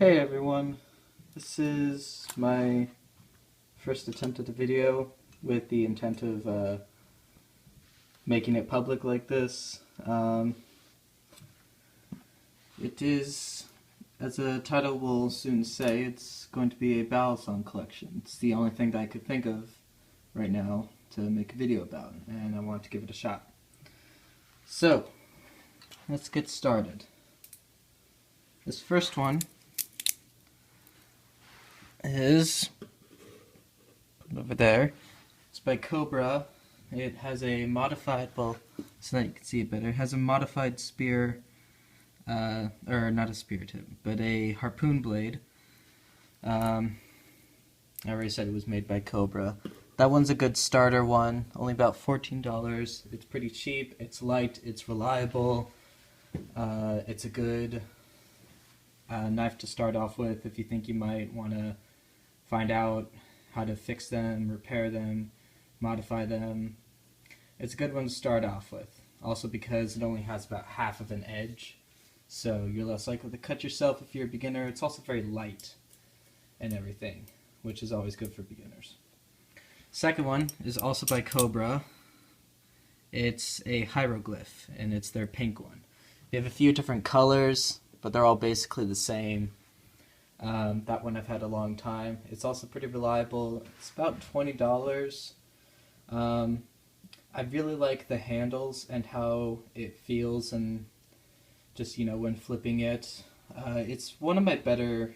Hey everyone, this is my first attempt at a video with the intent of making it public like this. It is, as the title will soon say, it's going to be a Balisong collection. It's the only thing that I could think of right now to make a video about, and I want to give it a shot. So, let's get started. This first one is over there. It's by Cobra. It has a modified, well, so that you can see it better, it has a modified spear, or not a spear tip, but a harpoon blade. I already said it was made by Cobra. That one's a good starter one, only about $14. It's pretty cheap, it's light, it's reliable. It's a good knife to start off with if you think you might want to find out how to fix them, repair them, modify them. It's a good one to start off with. Also because it only has about half of an edge, so you're less likely to cut yourself if you're a beginner. It's also very light and everything, which is always good for beginners. Second one is also by Cobra. It's a hieroglyph, and it's their pink one. They have a few different colors, but they're all basically the same. That one I've had a long time. It's also pretty reliable. It's about $20. I really like the handles and how it feels, and just, you know, when flipping it. It's one of my better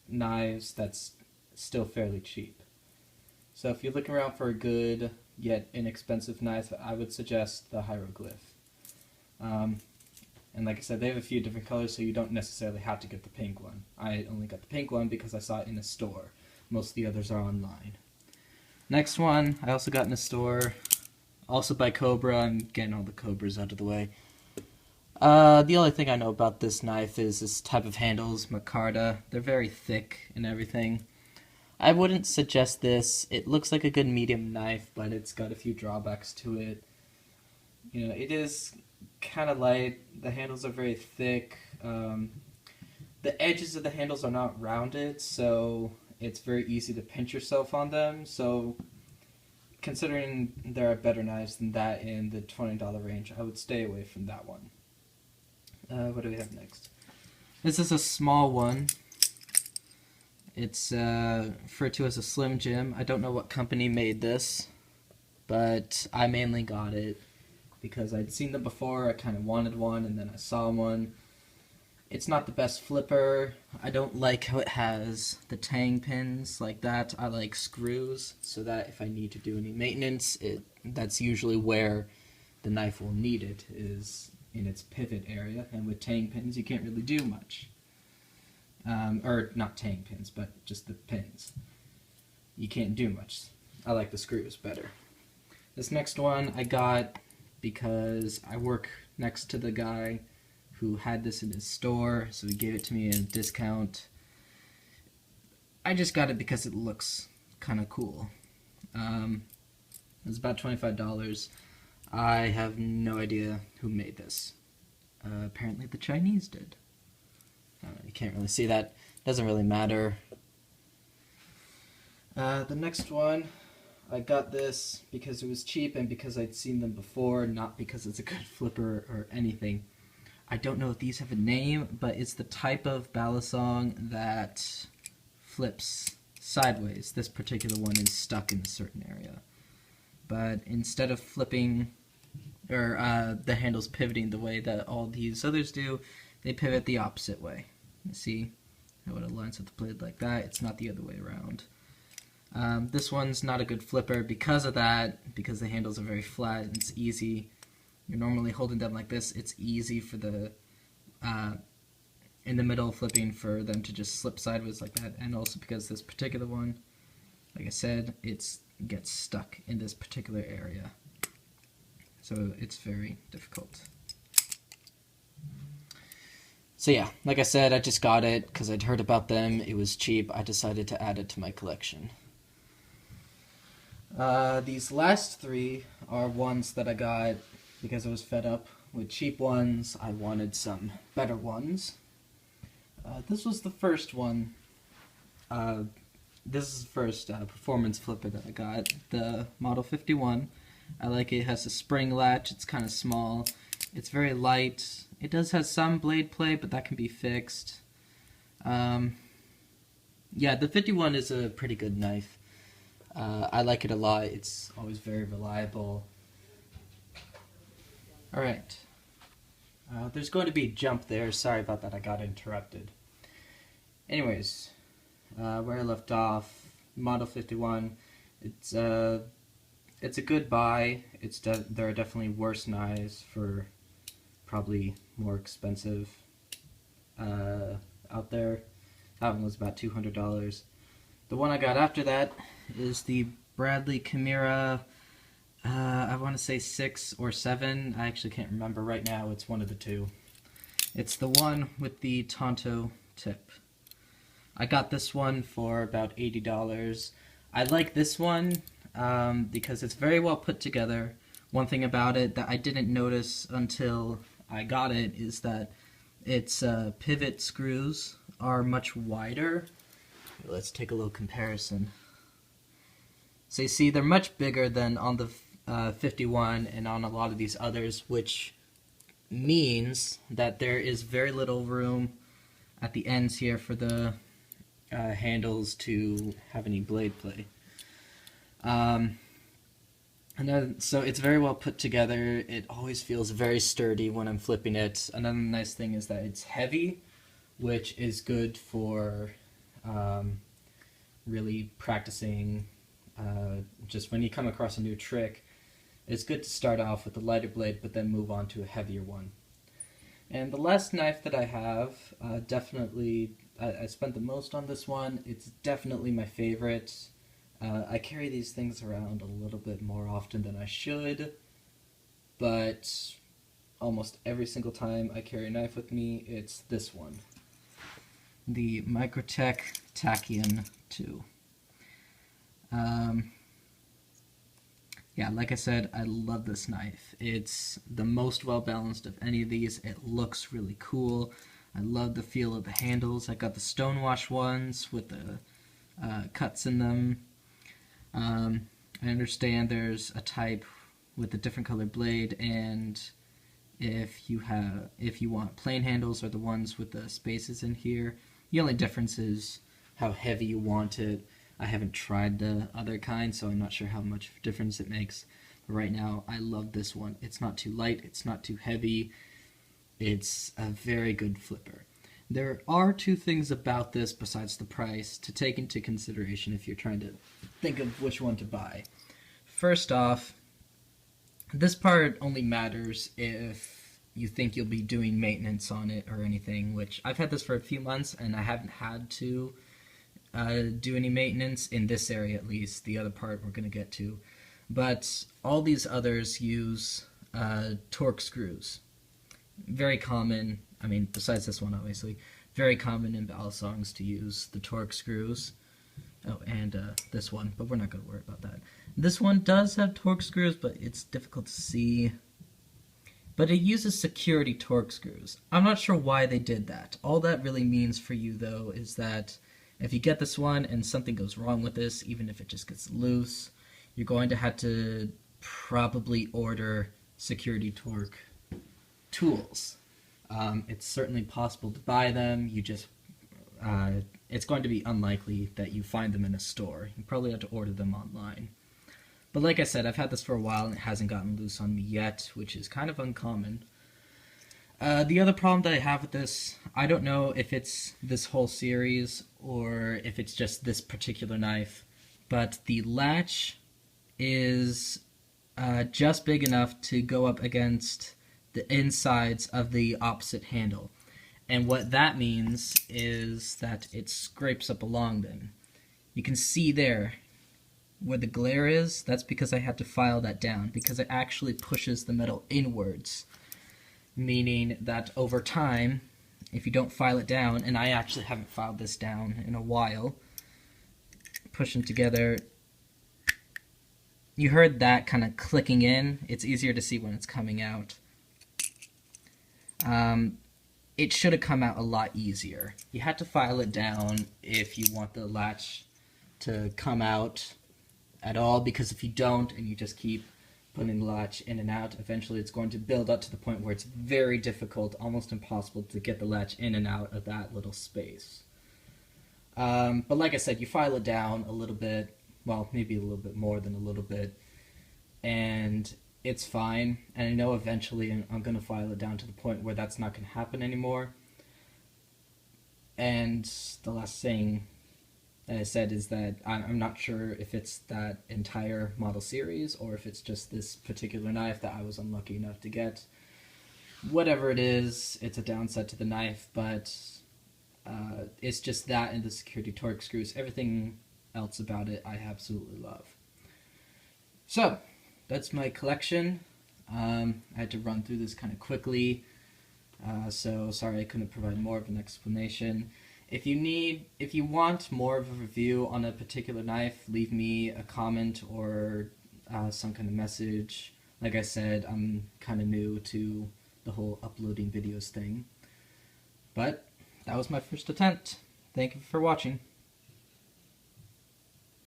knives that's still fairly cheap. So if you're looking around for a good yet inexpensive knife, I would suggest the hieroglyph. And like I said, they have a few different colors, so you don't necessarily have to get the pink one. I only got the pink one because I saw it in a store. Most of the others are online. Next one, I also got in a store, also by Cobra. I'm getting all the Cobras out of the way. The only thing I know about this knife is this type of handles, micarta. They're very thick and everything. I wouldn't suggest this. It looks like a good medium knife, but it's got a few drawbacks to it. You know, it is kind of light. The handles are very thick. The edges of the handles are not rounded, so it's very easy to pinch yourself on them. So considering there are better knives than that in the $20 range, I would stay away from that one. What do we have next? This is a small one. It's referred to as a Slim Jim. I don't know what company made this, but I mainly got it because I'd seen them before. I kind of wanted one, and then I saw one. It's not the best flipper. I don't like how it has the tang pins like that. I like screws, so that if I need to do any maintenance, that's usually where the knife will need it, is in its pivot area. And with tang pins, you can't really do much. Or not tang pins, but just the pins. You can't do much. I like the screws better. This next one I got because I work next to the guy who had this in his store, so he gave it to me at a discount. I just got it because it looks kind of cool. It's about $25. I have no idea who made this. Apparently the Chinese did. You can't really see that. Doesn't really matter. The next one, I got this because it was cheap and because I'd seen them before, not because it's a good flipper or anything. I don't know if these have a name, but it's the type of Balisong that flips sideways. This particular one is stuck in a certain area. But instead of flipping, or the handles pivoting the way that all these others do, they pivot the opposite way. You see how it aligns with the blade like that? It's not the other way around. This one's not a good flipper because of that, because the handles are very flat and it's easy. You're normally holding them like this. It's easy for the, in the middle flipping, for them to just slip sideways like that. And also because this particular one, like I said, it gets stuck in this particular area. So it's very difficult. So yeah, like I said, I just got it because I'd heard about them. It was cheap. I decided to add it to my collection. These last three are ones that I got because I was fed up with cheap ones. I wanted some better ones. This was the first one. This is the first performance flipper that I got. The Model 51. I like it. It has a spring latch. It's kind of small. It's very light. It does have some blade play, but that can be fixed. Yeah, the 51 is a pretty good knife. I like it a lot. It's always very reliable. Alright. There's going to be a jump there. Sorry about that. I got interrupted. Anyways, where I left off, Model 51. It's a good buy. There are definitely worse knives for probably more expensive out there. That one was about $200. The one I got after that is the Bradley Chimera. I want to say 6 or 7. I actually can't remember right now. It's one of the two. It's the one with the Tonto tip. I got this one for about $80. I like this one because it's very well put together. One thing about it that I didn't notice until I got it is that its pivot screws are much wider. Let's take a little comparison. So you see they're much bigger than on the 51 and on a lot of these others, which means that there is very little room at the ends here for the handles to have any blade play. And then, so it's very well put together. It always feels very sturdy when I'm flipping it. Another nice thing is that it's heavy, which is good for really practicing. Just when you come across a new trick, it's good to start off with a lighter blade, but then move on to a heavier one. And the last knife that I have, definitely, I spent the most on this one. It's definitely my favorite. I carry these things around a little bit more often than I should, but almost every single time I carry a knife with me, it's this one. The Microtech Tachyon 2. Yeah, like I said, I love this knife. It's the most well-balanced of any of these. It looks really cool. I love the feel of the handles. I got the stonewash ones with the cuts in them. I understand there's a type with a different colored blade, and if you want plain handles or the ones with the spaces in here. The only difference is how heavy you want it. I haven't tried the other kind, so I'm not sure how much difference it makes. But right now, I love this one. It's not too light, it's not too heavy. It's a very good flipper. There are two things about this besides the price to take into consideration if you're trying to think of which one to buy. First off, this part only matters if you think you'll be doing maintenance on it or anything, which I've had this for a few months and I haven't had to do any maintenance in this area, at least. The other part we're going to get to. But all these others use torque screws. Very common, I mean, besides this one, obviously, very common in Balisongs to use the torque screws. Oh, and this one, but we're not going to worry about that. This one does have torque screws, but it's difficult to see. But it uses security torque screws. I'm not sure why they did that. All that really means for you, though, is that if you get this one and something goes wrong with this, even if it just gets loose, you're going to have to probably order security torque tools. It's certainly possible to buy them. You just, it's going to be unlikely that you find them in a store. You probably have to order them online. But like I said, I've had this for a while and it hasn't gotten loose on me yet, which is kind of uncommon. The other problem that I have with this, I don't know if it's this whole series or if it's just this particular knife, but the latch is just big enough to go up against the insides of the opposite handle. And what that means is that it scrapes up along them. You can see there where the glare is. That's because I had to file that down, because it actually pushes the metal inwards, meaning that over time, if you don't file it down, and I actually haven't filed this down in a while, push them together, you heard that kind of clicking in. It's easier to see when it's coming out. it should have come out a lot easier. You had to file it down if you want the latch to come out at all, because if you don't and you just keep putting the latch in and out, eventually it's going to build up to the point where it's very difficult, almost impossible, to get the latch in and out of that little space. But like I said, you file it down a little bit, well, maybe a little bit more than a little bit, and it's fine. And I know eventually I'm going to file it down to the point where that's not going to happen anymore. And the last thing that I said is that I'm not sure if it's that entire model series or if it's just this particular knife that I was unlucky enough to get. Whatever it is, it's a downside to the knife, but it's just that and the security torque screws. Everything else about it I absolutely love. So, that's my collection. I had to run through this kind of quickly, so sorry I couldn't provide more of an explanation. If you want more of a review on a particular knife, leave me a comment or some kind of message. Like I said, I'm kind of new to the whole uploading videos thing. But that was my first attempt. Thank you for watching.